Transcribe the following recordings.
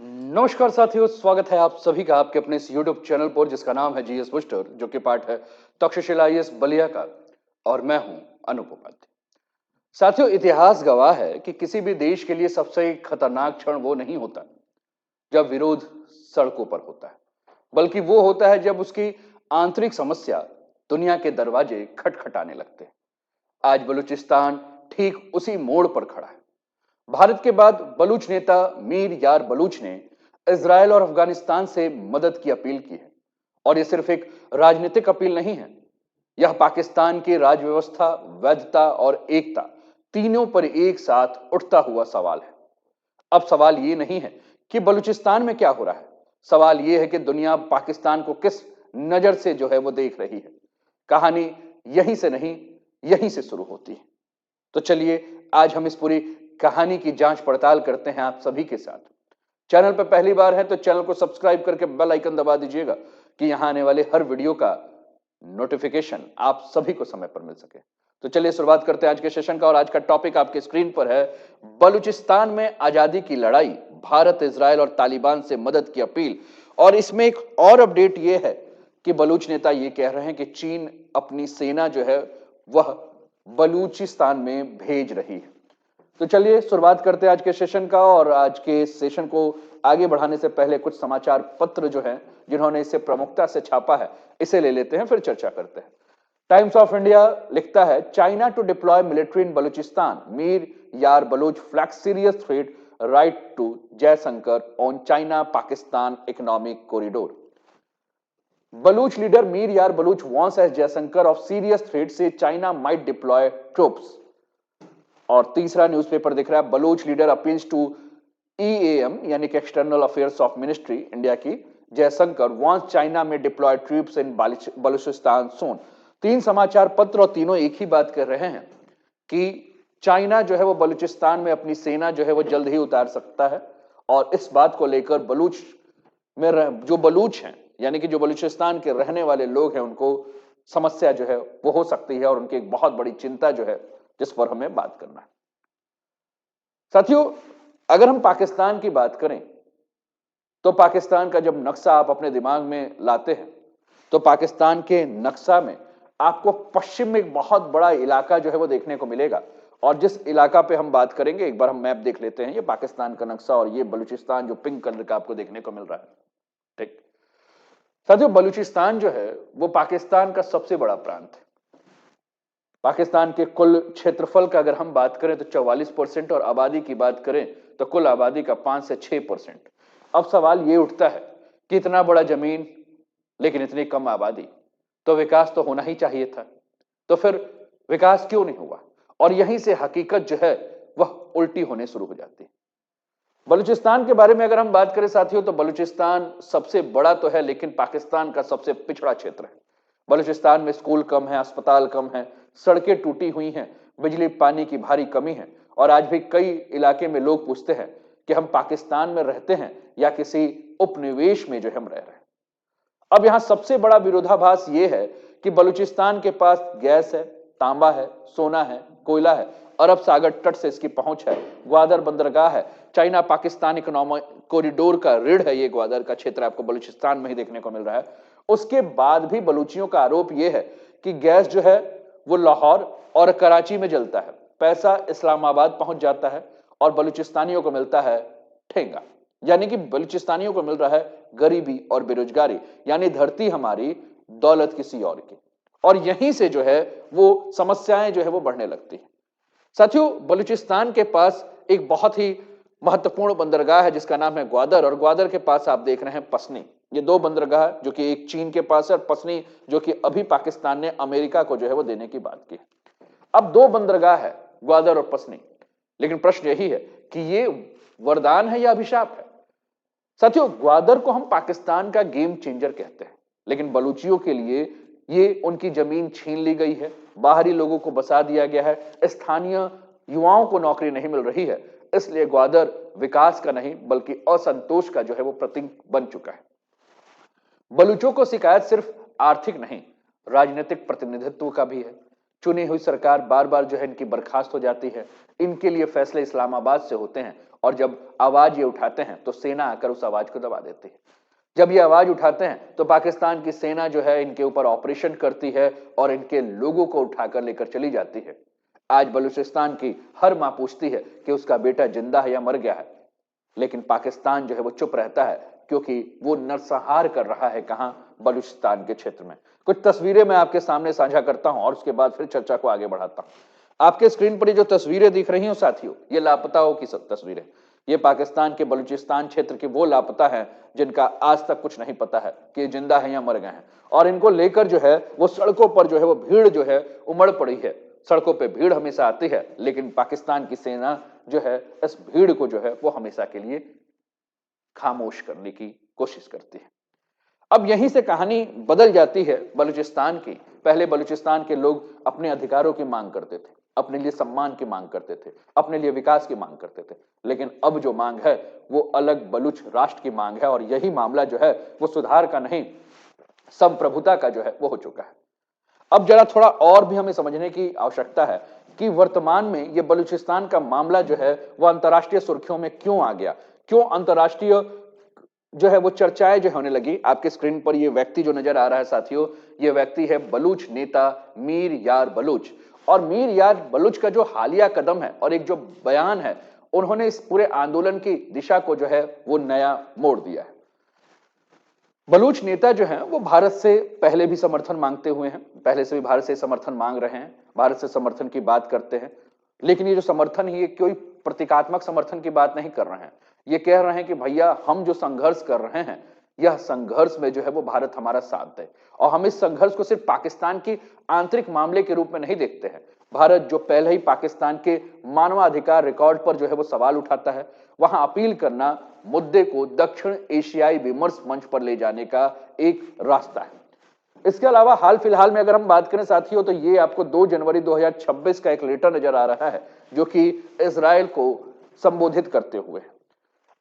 नमस्कार साथियों, स्वागत है आप सभी का आपके अपने इस YouTube चैनल पर जिसका नाम है जीएस बूस्टर, जो कि पार्ट है तक्षशिला आईएएस बलिया का। और मैं हूं अनूप उपाध्याय। साथियों, इतिहास गवाह है कि किसी भी देश के लिए सबसे खतरनाक क्षण वो नहीं होता जब विरोध सड़कों पर होता है, बल्कि वो होता है जब उसकी आंतरिक समस्या दुनिया के दरवाजे खटखटाने लगते हैं। आज बलूचिस्तान ठीक उसी मोड़ पर खड़ा है। भारत के बाद बलूच नेता मीर यार बलूच ने इजरायल और अफगानिस्तान से मदद की अपील की है। और यह सिर्फ एक राजनीतिक अपील नहीं है, यह पाकिस्तान की राजव्यवस्था, वैधता और एकता तीनों पर एक साथ उठता हुआ सवाल है। अब सवाल यह नहीं है कि बलूचिस्तान में क्या हो रहा है, सवाल यह है कि दुनिया पाकिस्तान को किस नजर से जो है वो देख रही है। कहानी यहीं से नहीं, यहीं से शुरू होती है। तो चलिए आज हम इस पूरी कहानी की जांच पड़ताल करते हैं आप सभी के साथ। चैनल पर पहली बार है तो चैनल को सब्सक्राइब करके बेल आइकन दबा दीजिएगा कि यहां आने वाले हर वीडियो का नोटिफिकेशन आप सभी को समय पर मिल सके। तो चलिए शुरुआत करते हैं आज के सेशन का। और आज का टॉपिक आपके स्क्रीन पर है, बलूचिस्तान में आजादी की लड़ाई, भारत, इजरायल और तालिबान से मदद की अपील। और इसमें एक और अपडेट यह है कि बलूच नेता यह कह रहे हैं कि चीन अपनी सेना जो है वह बलूचिस्तान में भेज रही है। तो चलिए शुरुआत करते हैं आज के सेशन का। और आज के सेशन को आगे बढ़ाने से पहले कुछ समाचार पत्र जो हैं जिन्होंने इसे प्रमुखता से छापा है, इसे ले लेते हैं, फिर चर्चा करते हैं। टाइम्स ऑफ इंडिया लिखता है, China to deploy military in Balochistan, Mir Yar Baloch flags serious threat write to Jaishankar on China Pakistan economic corridor. Baloch leader Mir Yar Baloch wants S Jaishankar of serious threat से चाइना माइट डिप्लॉय ट्रूप्स। और तीसरा न्यूज़पेपर दिख रहा है, Baloch leader appeals to EAM यानी कि external affairs of ministry India की, Jaishankar wants China में deploy troops in Balochistan soon. तीन समाचार पत्र और तीनों एक ही बात कर रहे हैं कि चाइना जो है वो बलूचिस्तान में अपनी सेना जो है वो जल्द ही उतार सकता है। और इस बात को लेकर बलूच में जो बलूच हैं यानी कि जो बलूचिस्तान के रहने वाले लोग हैं, उनको समस्या जो है वो हो सकती है और उनकी एक बहुत बड़ी चिंता जो है जिस पर हमें बात करना है। साथियों, अगर हम पाकिस्तान की बात करें तो पाकिस्तान का जब नक्शा आप अपने दिमाग में लाते हैं तो पाकिस्तान के नक्शा में आपको पश्चिम में एक बहुत बड़ा इलाका जो है वो देखने को मिलेगा। और जिस इलाका पे हम बात करेंगे, एक बार हम मैप देख लेते हैं। ये पाकिस्तान का नक्शा और ये बलूचिस्तान जो पिंक कलर का आपको देखने को मिल रहा है। ठीक साथियों, बलूचिस्तान जो है वो पाकिस्तान का सबसे बड़ा प्रांत है। पाकिस्तान के कुल क्षेत्रफल का अगर हम बात करें तो 44% और आबादी की बात करें तो कुल आबादी का 5 से 6%। अब सवाल यह उठता है कि इतना बड़ा जमीन लेकिन इतनी कम आबादी, तो विकास तो होना ही चाहिए था। तो फिर विकास क्यों नहीं हुआ? और यहीं से हकीकत जो है वह उल्टी होने शुरू हो जाती है। बलूचिस्तान के बारे में अगर हम बात करें साथियों, तो बलूचिस्तान सबसे बड़ा तो है लेकिन पाकिस्तान का सबसे पिछड़ा क्षेत्र है। बलूचिस्तान में स्कूल कम है, अस्पताल कम है, सड़कें टूटी हुई हैं, बिजली पानी की भारी कमी है। और आज भी कई इलाके में लोग पूछते हैं कि हम पाकिस्तान में रहते हैं या किसी उपनिवेश में जो हम रह रहे हैं। अब यहां सबसे बड़ा विरोधाभास यह है कि बलूचिस्तान के पास गैस है, तांबा है, सोना है, कोयला है, अरब सागर तट से इसकी पहुंच है, ग्वादर बंदरगाह है, चाइना पाकिस्तान इकोनॉमिक कॉरिडोर का रीढ़ है। ये ग्वादर का क्षेत्र आपको बलूचिस्तान में ही देखने को मिल रहा है। उसके बाद भी बलूचियों का आरोप यह है कि गैस जो है वो लाहौर और कराची में जलता है, पैसा इस्लामाबाद पहुंच जाता है और बलूचिस्तानियों को मिलता है ठेंगा। यानी कि बलूचिस्तानियों को मिल रहा है गरीबी और बेरोजगारी, यानी धरती हमारी, दौलत किसी और की। और यहीं से जो है वो समस्याएं जो है वो बढ़ने लगती है। साथियों, बलूचिस्तान के पास एक बहुत ही महत्वपूर्ण बंदरगाह है जिसका नाम है ग्वादर। और ग्वादर के पास आप देख रहे हैं पसनी। ये दो बंदरगाह जो कि एक चीन के पास है और पसनी जो कि अभी पाकिस्तान ने अमेरिका को जो है वो देने की बात की। अब दो बंदरगाह है, ग्वादर और पसनी। लेकिन प्रश्न यही है कि ये वरदान है या अभिशाप है? साथियों, ग्वादर को हम पाकिस्तान का गेम चेंजर कहते हैं, लेकिन बलूचियों के लिए ये उनकी जमीन छीन ली गई है, बाहरी लोगों को बसा दिया गया है, स्थानीय युवाओं को नौकरी नहीं मिल रही है। इसलिए ग्वादर विकास का नहीं बल्कि असंतोष का जो है वो प्रतीक बन चुका है। बलूचों को शिकायत सिर्फ आर्थिक नहीं, राजनीतिक प्रतिनिधित्व का भी है। चुनी हुई सरकार बार बार जो है इनकी बर्खास्त हो जाती है, इनके लिए फैसले इस्लामाबाद से होते हैं और जब आवाज ये उठाते हैं तो सेना आकर उस आवाज को दबा देती है। जब ये आवाज उठाते हैं तो पाकिस्तान की सेना जो है इनके ऊपर ऑपरेशन करती है और इनके लोगों को उठाकर लेकर चली जाती है। आज बलूचिस्तान की हर मां पूछती है कि उसका बेटा जिंदा है या मर गया है, लेकिन पाकिस्तान जो है वो चुप रहता है, क्योंकि वो नरसंहार कर रहा है कहां? बलूचिस्तान के क्षेत्र में। कुछ तस्वीरें मैं आपके सामने साझा करता हूं और उसके बाद फिर चर्चा को आगे बढ़ाता हूं। आपके स्क्रीन पर ये जो तस्वीरें दिख रही हो साथियों, ये लापताओं की सब तस्वीरें। ये पाकिस्तान के बलूचिस्तान क्षेत्र के वो लापता हैं जिनका आज तक कुछ नहीं पता है कि जिंदा है या मर गए हैं, और इनको लेकर जो है वो सड़कों पर जो है वो भीड़ जो है उमड़ पड़ी है। सड़कों पे भीड़ हमेशा आती है, लेकिन पाकिस्तान की सेना जो है इस भीड़ को जो है वो हमेशा के लिए खामोश करने की कोशिश करती है। अब यहीं से कहानी बदल जाती है बलूचिस्तान की। पहले बलूचिस्तान के लोग अपने अधिकारों की मांग करते थे, अपने लिए सम्मान की मांग करते थे, अपने लिए विकास की मांग करते थे, लेकिन अब जो मांग है वो अलग बलूच राष्ट्र की मांग है, और यही मामला जो है वो सुधार का नहीं, संप्रभुता का जो है वो हो चुका है। अब जरा थोड़ा और भी हमें समझने की आवश्यकता है कि वर्तमान में ये बलूचिस्तान का मामला जो है वो अंतर्राष्ट्रीय सुर्खियों में क्यों आ गया, क्यों अंतर्राष्ट्रीय जो है वो चर्चाएं जो होने लगी। आपके स्क्रीन पर ये व्यक्ति जो नजर आ रहा है साथियों, ये व्यक्ति है बलूच नेता मीर यार बलूच। और मीर यार बलूच का जो हालिया कदम है और एक जो बयान है, उन्होंने इस पूरे आंदोलन की दिशा को जो है वो नया मोड़ दिया है। बलूच नेता जो हैं वो भारत से पहले भी समर्थन मांगते हुए हैं, पहले से भी भारत से समर्थन मांग रहे हैं, भारत से समर्थन की बात करते हैं, लेकिन ये जो समर्थन है ये कोई प्रतीकात्मक समर्थन की बात नहीं कर रहे हैं। ये कह रहे हैं कि भैया हम जो संघर्ष कर रहे हैं, यह संघर्ष में जो है वो भारत हमारा साथ दे, और हम इस संघर्ष को सिर्फ पाकिस्तान की आंतरिक मामले के रूप में नहीं देखते हैं। भारत जो पहले ही पाकिस्तान के मानवाधिकार रिकॉर्ड पर जो है वो सवाल उठाता है, वहां अपील करना मुद्दे को दक्षिण एशियाई विमर्श मंच पर ले जाने का एक रास्ता है। इसके अलावा हाल फिलहाल में अगर हम बात करें साथियों, तो ये आपको 2 जनवरी 2026 का एक लेटर नजर आ रहा है जो कि इजराइल को संबोधित करते हुए।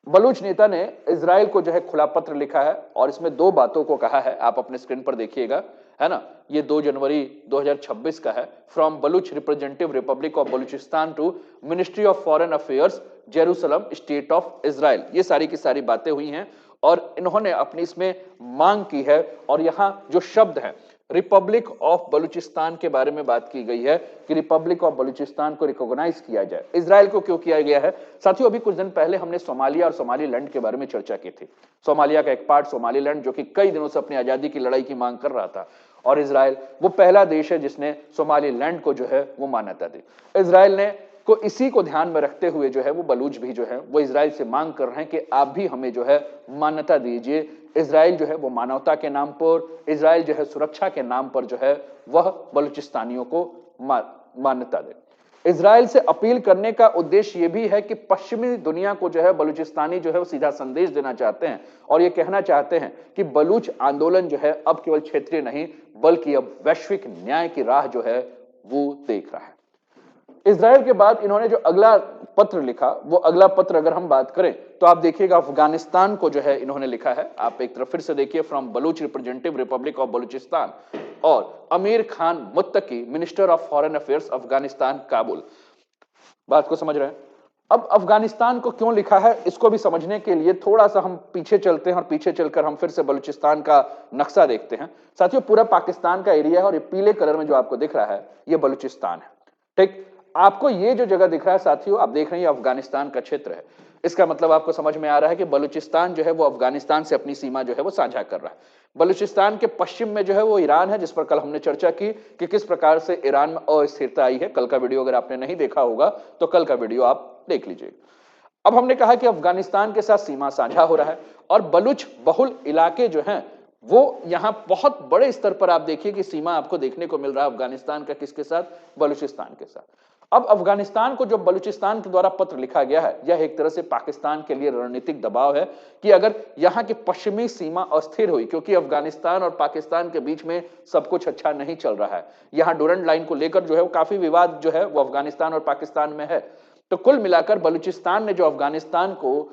बलूच नेता ने इजराइल को जो है खुला पत्र लिखा है और इसमें 2 बातों को कहा है। आप अपने स्क्रीन पर देखिएगा, है ना, ये 2 जनवरी 2026 का है। From Baloch representative republic of Balochistan to ministry of foreign affairs Jerusalem state of Israel. ये सारी की सारी बातें हुई हैं और इन्होंने अपनी इसमें मांग की है, और यहां जो शब्द है रिपब्लिक ऑफ बलूचिस्तान के बारे में बात की गई है कि रिपब्लिक ऑफ बलूचिस्तान को रिकॉग्नाइज किया जाए। इजराइल को क्यों किया गया है साथियों? अभी कुछ दिन पहले हमने सोमालिया और सोमालीलैंड के बारे में चर्चा की थी। सोमालिया का एक पार्ट सोमालीलैंड जो कि कई दिनों से अपनी आजादी की लड़ाई की मांग कर रहा था, और इजराइल वो पहला देश है जिसने सोमालीलैंड को जो है वो मान्यता दी। इजराइल ने को इसी को ध्यान में रखते हुए जो है वो बलूच भी जो है वो इजराइल से मांग कर रहे हैं कि आप भी हमें जो है मान्यता दीजिए। इजराइल जो है वो मानवता के नाम पर, इजराइल जो है सुरक्षा के नाम पर जो है वह बलूचिस्तानियों को मान्यता दे। इजराइल से अपील करने का उद्देश्य यह भी है कि पश्चिमी दुनिया को जो है बलूचिस्तानी जो है वो सीधा संदेश देना चाहते हैं, और ये कहना चाहते हैं कि बलूच आंदोलन जो है अब केवल क्षेत्रीय नहीं बल्कि अब वैश्विक न्याय की राह जो है वो देख रहा है। इजराइल के बाद इन्होंने जो अगला पत्र लिखा, वो अगला पत्र अगर हम बात करें तो आप देखिएगा अफगानिस्तान को जो है इन्होंने लिखा है। आप एक तरफ फिर से देखिए, from Baloch representative republic of Balochistan, और Amir Khan Muttaqi minister of foreign affairs Afghanistan Kabul. बात को समझ रहे हैं? अब अफगानिस्तान को क्यों लिखा है इसको भी समझने के लिए थोड़ा सा हम पीछे चलते हैं, और पीछे चलकर हम फिर से बलूचिस्तान का नक्शा देखते हैं। साथियों पूरा पाकिस्तान का एरिया है और ये पीले कलर में जो आपको दिख रहा है ये बलूचिस्तान है। ठीक, आपको ये जो जगह दिख रहा है साथियों, आप देख रहे हैं अफगानिस्तान का क्षेत्र है। इसका मतलब आपको समझ में आ रहा है कि बलूचिस्तान जो है वो अफगानिस्तान से अपनी सीमा जो है वो साझा कर रहा है। बलूचिस्तान के पश्चिम में जो है वो ईरान है, जिस पर कल हमने चर्चा की कि किस प्रकार से ईरान में अस्थिरता आई है। कल का वीडियो अगर आपने नहीं देखा होगा तो कल का वीडियो आप देख लीजिए। अब हमने कहा कि अफगानिस्तान के साथ सीमा साझा हो रहा है, और बलूच बहुल इलाके जो हैं वो यहां बहुत बड़े स्तर पर आप देखिए कि सीमा आपको देखने को मिल रहा है अफगानिस्तान का किसके साथ? बलूचिस्तान के साथ। अब अफगानिस्तान को जो बलूचिस्तान के द्वारा पत्र लिखा गया है, यह एक तरह से पाकिस्तान के लिए रणनीतिक दबाव है कि अगर यहां की पश्चिमी सीमा अस्थिर हुई, क्योंकि अफगानिस्तान और पाकिस्तान के बीच में सब कुछ अच्छा नहीं चल रहा है, यहां डूरंड लाइन को लेकर जो है वो काफी विवाद जो है वो अफगानिस्तान और पाकिस्तान में है। तो कुल मिलाकर बलूचिस्तान ने जो अफगानिस्तान को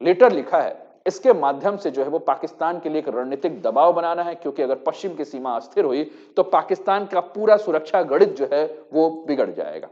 लेटर लिखा है, इसके माध्यम से जो है वो पाकिस्तान के लिए एक रणनीतिक दबाव बनाना है, क्योंकि अगर पश्चिम की सीमा अस्थिर हुई तो पाकिस्तान का पूरा सुरक्षा गणित जो है वो बिगड़ जाएगा।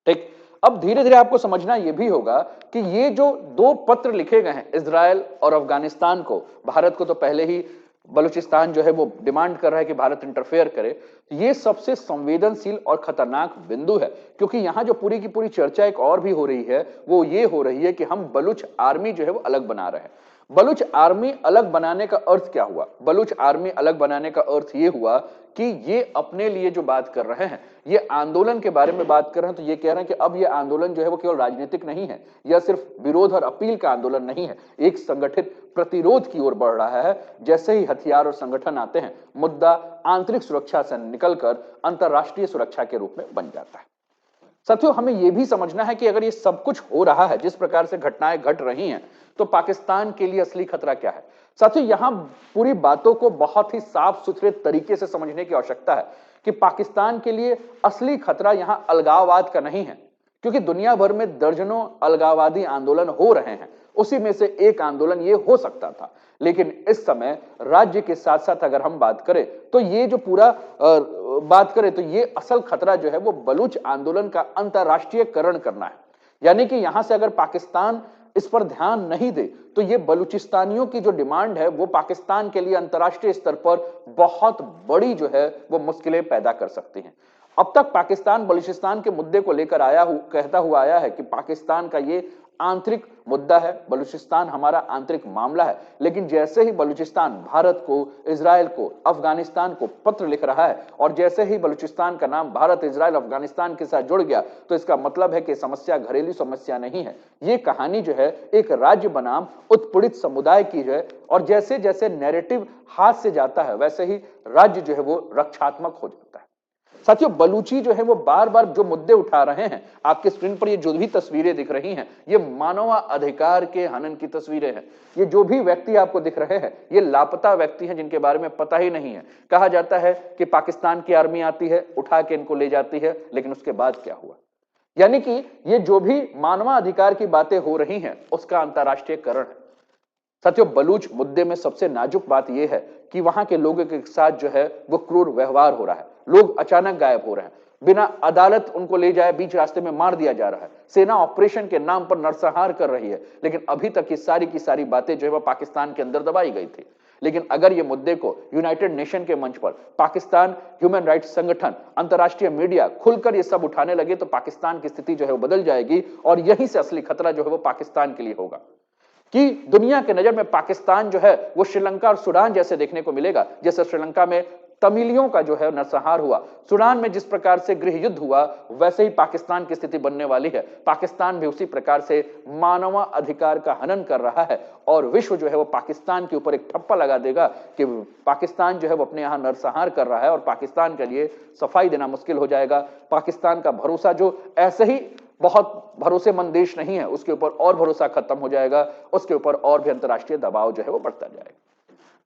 ठीक, अब धीरे धीरे आपको समझना यह भी होगा कि ये जो दो पत्र लिखे गए हैं इजराइल और अफगानिस्तान को, भारत को तो पहले ही बलूचिस्तान जो है वो डिमांड कर रहा है कि भारत इंटरफेयर करे, ये सबसे संवेदनशील और खतरनाक बिंदु है, क्योंकि यहां जो पूरी की पूरी चर्चा एक और भी हो रही है, वो ये हो रही है कि हम बलूच आर्मी जो है वो अलग बना रहे हैं। बलूच आर्मी अलग बनाने का अर्थ क्या हुआ? बलूच आर्मी अलग बनाने का अर्थ यह हुआ कि ये अपने लिए जो बात कर रहे हैं, ये आंदोलन के बारे में बात कर रहे हैं, तो ये कह रहे हैं कि अब ये आंदोलन जो है वो केवल राजनीतिक नहीं है, यह सिर्फ विरोध और अपील का आंदोलन नहीं है, एक संगठित प्रतिरोध की ओर बढ़ रहा है। जैसे ही हथियार और संगठन आते हैं, मुद्दा आंतरिक सुरक्षा से निकलकर अंतरराष्ट्रीय सुरक्षा के रूप में बन जाता है। साथियों, हमें यह भी समझना है कि अगर ये सब कुछ हो रहा है, जिस प्रकार से घटनाएं घट रही हैं, तो पाकिस्तान के लिए असली खतरा क्या है? साथियों, यहां पूरी बातों को बहुत ही साफ सुथरे तरीके से समझने की आवश्यकता है कि पाकिस्तान के लिए असली खतरा यहां अलगाववाद का नहीं है, क्योंकि दुनिया भर में दर्जनों अलगाववादी आंदोलन हो रहे हैं, उसी में से एक आंदोलन ये हो सकता था। लेकिन इस समय राज्य के साथ साथ अगर हम बात करें तो ये जो पूरा बात करें तो ये असल खतरा जो है वो बलूच आंदोलन का अंतरराष्ट्रीयकरण करना है। यानी कि यहां से अगर पाकिस्तान इस पर ध्यान नहीं दे तो ये बलूचिस्तानियों की जो डिमांड है वो पाकिस्तान के लिए अंतरराष्ट्रीय स्तर पर बहुत बड़ी जो है वो मुश्किलें पैदा कर सकती हैं। अब तक पाकिस्तान बलूचिस्तान के मुद्दे को लेकर कहता हुआ आया है कि पाकिस्तान का ये आंतरिक मुद्दा है, बलूचिस्तान हमारा आंतरिक मामला है। लेकिन जैसे ही बलूचिस्तान भारत को, इजराइल को, अफगानिस्तान को पत्र लिख रहा है और जैसे ही बलूचिस्तान का नाम भारत, इजराइल, अफगानिस्तान के साथ जुड़ गया, तो इसका मतलब है कि समस्या घरेलू समस्या नहीं है, ये कहानी जो है एक राज्य बनाम उत्पीड़ित समुदाय की है। और जैसे जैसे नैरेटिव हाथ से जाता है वैसे ही राज्य जो है वो रक्षात्मक हो जाता है। साथियों, बलूची जो है वो बार बार जो मुद्दे उठा रहे हैं, आपके स्क्रीन पर ये जो भी तस्वीरें दिख रही हैं, ये मानव अधिकार के हनन की तस्वीरें हैं। ये जो भी व्यक्ति आपको दिख रहे हैं, ये लापता व्यक्ति हैं जिनके बारे में पता ही नहीं है। कहा जाता है कि पाकिस्तान की आर्मी आती है, उठा के इनको ले जाती है, लेकिन उसके बाद क्या हुआ? यानी कि ये जो भी मानवाधिकार की बातें हो रही हैं, उसका अंतरराष्ट्रीयकरण है। साथियों, बलूच मुद्दे में सबसे नाजुक बात यह है कि वहां के लोगों के साथ जो है वो क्रूर व्यवहार हो रहा है। लोग अचानक गायब हो रहे हैं, बिना अदालत उनको ले जाए बीच रास्ते में मार दिया जा रहा है। सेना ऑपरेशन के नाम पर नरसंहार कर रही है, लेकिन अभी तक ये सारी की सारी बातें जो है वो पाकिस्तान के अंदर दबाई गई थी। लेकिन अगर ये मुद्दे को यूनाइटेड नेशन के मंच पर पाकिस्तान ह्यूमन राइट्स संगठन, अंतरराष्ट्रीय मीडिया खुलकर ये सब उठाने लगे, तो पाकिस्तान की स्थिति जो है वो बदल जाएगी और यहीं से असली खतरा जो है वो पाकिस्तान के लिए होगा कि दुनिया के नजर में पाकिस्तान जो है वो श्रीलंका और सूडान जैसे देखने को मिलेगा। जैसे श्रीलंका में तमिलियों का जो है नरसंहार हुआ, सूडान में जिस प्रकार से गृह युद्ध हुआ, वैसे ही पाकिस्तान की स्थिति बनने वाली है। पाकिस्तान भी उसी प्रकार से मानव अधिकार का हनन कर रहा है और विश्व जो है वो पाकिस्तान के ऊपर एक ठप्पा लगा देगा कि पाकिस्तान जो है वो अपने यहां नरसंहार कर रहा है और पाकिस्तान के लिए सफाई देना मुश्किल हो जाएगा। पाकिस्तान का भरोसा जो ऐसे ही बहुत भरोसेमंद देश नहीं है, उसके ऊपर और भरोसा खत्म हो जाएगा, उसके ऊपर और भी अंतरराष्ट्रीय दबाव जो है वो बढ़ता जाएगा।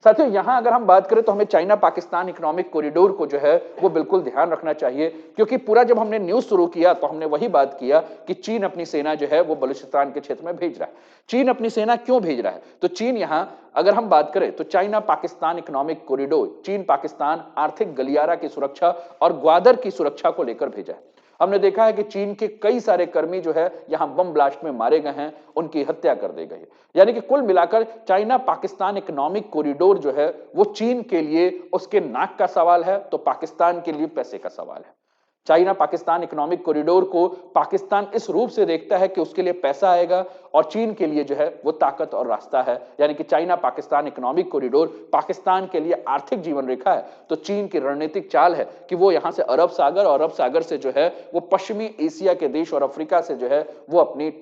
साथियों, यहां अगर हम बात करें तो हमें चाइना पाकिस्तान इकोनॉमिक कॉरिडोर को जो है वो बिल्कुल ध्यान रखना चाहिए, क्योंकि पूरा जब हमने न्यूज शुरू किया तो हमने वही बात किया कि चीन अपनी सेना जो है वो बलूचिस्तान के क्षेत्र में भेज रहा है। चीन अपनी सेना क्यों भेज रहा है? तो चीन यहां अगर हम बात करें तो चाइना पाकिस्तान इकोनॉमिक कॉरिडोर चीन पाकिस्तान आर्थिक गलियारा की सुरक्षा और ग्वादर की सुरक्षा को लेकर भेजा है। हमने देखा है कि चीन के कई सारे कर्मी जो है यहां बम ब्लास्ट में मारे गए हैं, उनकी हत्या कर दी गई है। यानी कि कुल मिलाकर चाइना पाकिस्तान इकोनॉमिक कॉरिडोर जो है वो चीन के लिए उसके नाक का सवाल है, तो पाकिस्तान के लिए पैसे का सवाल है। चाइना पाकिस्तान इकोनॉमिक कॉरिडोर को पाकिस्तान इस रूप से देखता है कि उसके लिए पैसा आएगा और चीन के लिए जो है वो ताकत और रास्ता है। यानी कि China Pakistan economic corridor Pakistan के लिए आर्थिक जीवन रेखा है, तो चीन की रणनीतिक चाल है कि वो यहां से अरब सागर और अरब सागर से जो है वो पश्चिमी एशिया के देश और अफ्रीका से जो है वो अपनी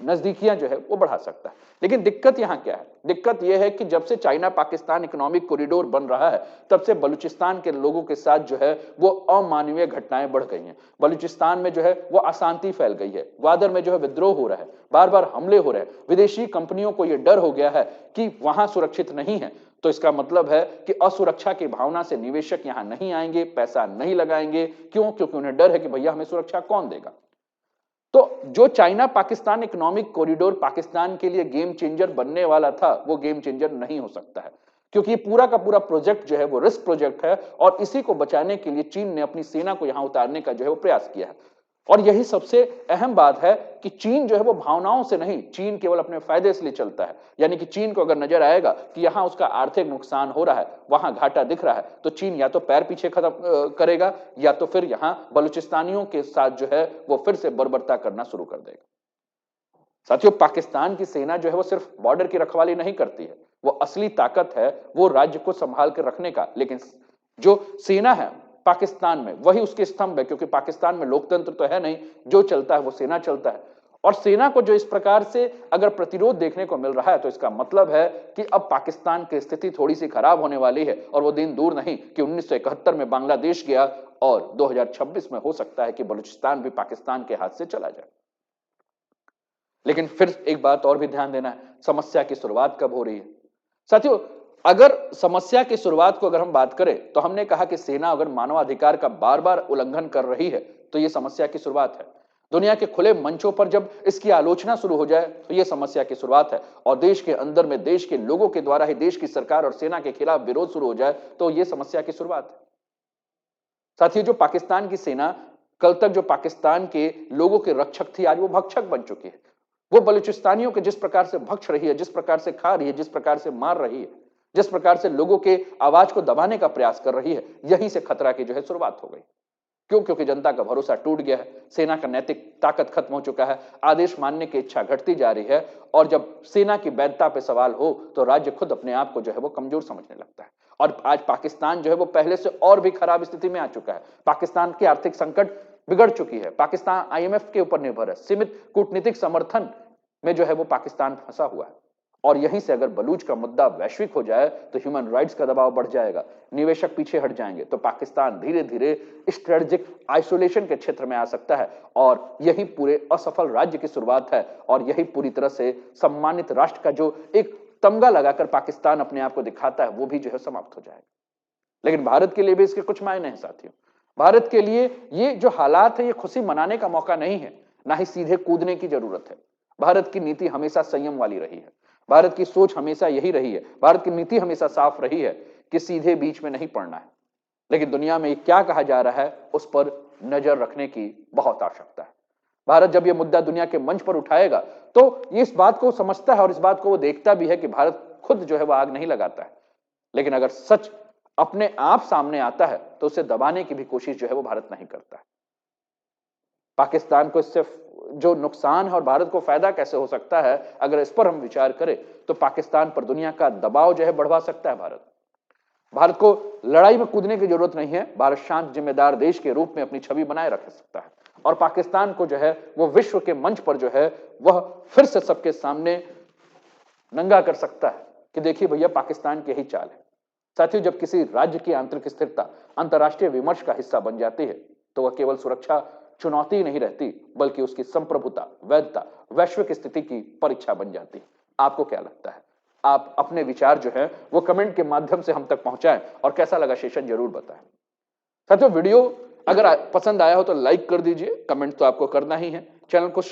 नजदीकियां जो है वो बढ़ा सकता है। लेकिन दिक्कत यहां क्या है? दिक्कत यह है कि जब से चाइना पाकिस्तान इकोनॉमिक कॉरिडोर बन रहा है, तब से बलूचिस्तान के लोगों के साथ जो है वो अमानवीय घटनाएं बढ़ गई हैं। बलूचिस्तान में जो है वो अशांति फैल गई है, ग्वादर में जो है विद्रोह हो रहा है, बार बार हमले हो रहे हैं। विदेशी कंपनियों को यह डर हो गया है कि वहां सुरक्षित नहीं है, तो इसका मतलब है कि असुरक्षा की भावना से निवेशक यहां नहीं आएंगे, पैसा नहीं लगाएंगे। क्यों? क्योंकि उन्हें डर है कि भैया हमें सुरक्षा कौन देगा। तो जो China Pakistan economic corridor Pakistan के लिए गेम चेंजर बनने वाला था, वो गेम चेंजर नहीं हो सकता है, क्योंकि पूरा का पूरा प्रोजेक्ट जो है वो रिस्क प्रोजेक्ट है और इसी को बचाने के लिए चीन ने अपनी सेना को यहां उतारने का जो है वो प्रयास किया है। और यही सबसे अहम बात है कि चीन जो है वो भावनाओं से नहीं, चीन केवल अपने फायदे से लिए चलता है। यानी कि चीन को अगर नजर आएगा कि यहां उसका आर्थिक नुकसान हो रहा है, वहां घाटा दिख रहा है, तो चीन या तो पैर पीछे खत्म करेगा या तो फिर यहां बलूचिस्तानियों के साथ जो है वो फिर से बर्बरता करना शुरू कर देगा। साथियों, पाकिस्तान की सेना जो है वो सिर्फ बॉर्डर की रखवाली नहीं करती है, वो असली ताकत है वो राज्य को संभाल कर रखने का। लेकिन जो सेना है पाकिस्तान में वही उसके स्तंभ है, क्योंकि पाकिस्तान में लोकतंत्र तो है नहीं, जो चलता है वो सेना चलता है। और सेना को जो इस प्रकार से अगर प्रतिरोध देखने को मिल रहा है, तो इसका मतलब है कि अब पाकिस्तान की स्थिति थोड़ी सी खराब होने वाली है। और वो दिन दूर नहीं कि 1971 में बांग्लादेश गया और 2026 में हो सकता है कि बलूचिस्तान भी पाकिस्तान के हाथ से चला जाए। लेकिन फिर एक बात और भी ध्यान देना है, समस्या की शुरुआत कब हो रही है। साथियों, अगर समस्या की शुरुआत को अगर हम बात करें, तो हमने कहा कि सेना अगर मानवाधिकार का बार बार उल्लंघन कर रही है तो यह समस्या की शुरुआत है। दुनिया के खुले मंचों पर जब इसकी आलोचना शुरू हो जाए तो यह समस्या की शुरुआत है। और देश के अंदर में देश के लोगों के द्वारा ही देश की सरकार और सेना के खिलाफ विरोध शुरू हो जाए तो यह समस्या की शुरुआत है। साथियों, जो पाकिस्तान की सेना कल तक जो पाकिस्तान के लोगों के रक्षक थी, आज वो भक्षक बन चुकी है। वो बलूचिस्तानियों के जिस प्रकार से भक्ष रही है, जिस प्रकार से खा रही है, जिस प्रकार से मार रही है, जिस प्रकार से लोगों के आवाज को दबाने का प्रयास कर रही है, यहीं से खतरा की जो है शुरुआत हो गई। क्यों? क्योंकि जनता का भरोसा टूट गया है, सेना का नैतिक ताकत खत्म हो चुका है, आदेश मानने की इच्छा घटती जा रही है। और जब सेना की वैधता पे सवाल हो तो राज्य खुद अपने आप को जो है वो कमजोर समझने लगता है। और आज पाकिस्तान जो है वो पहले से और भी खराब स्थिति में आ चुका है। पाकिस्तान की आर्थिक संकट बिगड़ चुकी है। पाकिस्तान आईएमएफ के ऊपर निर्भर है, सीमित कूटनीतिक समर्थन में जो है वो पाकिस्तान फंसा हुआ है। और यहीं से अगर बलूच का मुद्दा वैश्विक हो जाए तो ह्यूमन राइट्स का दबाव बढ़ जाएगा, निवेशक पीछे हट जाएंगे, तो पाकिस्तान धीरे धीरे स्ट्रेटेजिक आइसोलेशन के क्षेत्र में आ सकता है। और यही पूरे असफल राज्य की शुरुआत है, और यही पूरी तरह से सम्मानित राष्ट्र का जो एक तमगा लगाकर पाकिस्तान अपने आप को दिखाता है वो भी जो है समाप्त हो जाएगा। लेकिन भारत के लिए भी इसके कुछ मायने हैं साथियों। भारत के लिए ये जो हालात है ये खुशी मनाने का मौका नहीं है, ना ही सीधे कूदने की जरूरत है। भारत की नीति हमेशा संयम वाली रही है, भारत की सोच हमेशा यही रही है, भारत की नीति हमेशा साफ रही है कि सीधे बीच में नहीं पड़ना है। लेकिन दुनिया में क्या कहा जा रहा है उस पर नजर रखने की बहुत आवश्यकता है। भारत जब यह मुद्दा दुनिया के मंच पर उठाएगा तो ये इस बात को समझता है और इस बात को वो देखता भी है कि भारत खुद जो है वो आग नहीं लगाता है, लेकिन अगर सच अपने आप सामने आता है तो उसे दबाने की भी कोशिश जो है वो भारत नहीं करता है। पाकिस्तान को इससे जो नुकसान है और भारत को फायदा कैसे हो सकता है, अगर इस पर हम विचार करें तो पाकिस्तान पर दुनिया का दबाव जो है बढ़वा सकता है भारत को लड़ाई में कूदने की जरूरत नहीं है। भारत शांत जिम्मेदार देश के रूप में अपनी छवि बनाए रख सकता है और पाकिस्तान को जो है वो विश्व के मंच पर जो है वह फिर से सबके सामने नंगा कर सकता है कि देखिए भैया, पाकिस्तान की यही चाल है। साथियों, जब किसी राज्य की आंतरिक स्थिरता अंतर्राष्ट्रीय विमर्श का हिस्सा बन जाती है तो वह केवल सुरक्षा चुनौती नहीं रहती, बल्कि उसकी संप्रभुता, वैधता, वैश्विक स्थिति की परीक्षा बन जाती है। आपको क्या लगता है? आप अपने विचार जो है वो कमेंट के माध्यम से हम तक पहुंचाएं और कैसा लगा सेशन जरूर बताएं। साथियों, वीडियो अगर पसंद आया हो तो लाइक कर दीजिए, कमेंट तो आपको करना ही है, चैनल को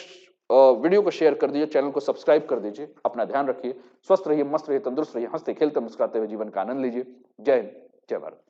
वीडियो को शेयर कर दीजिए, चैनल को सब्सक्राइब कर दीजिए। अपना ध्यान रखिए, स्वस्थ रहिए, मस्त रहिए, तंदुरुस्त रहिए, हंसते खेलते मुस्कुराते हुए जीवन का आनंद लीजिए। जय हिंद, जय भारत।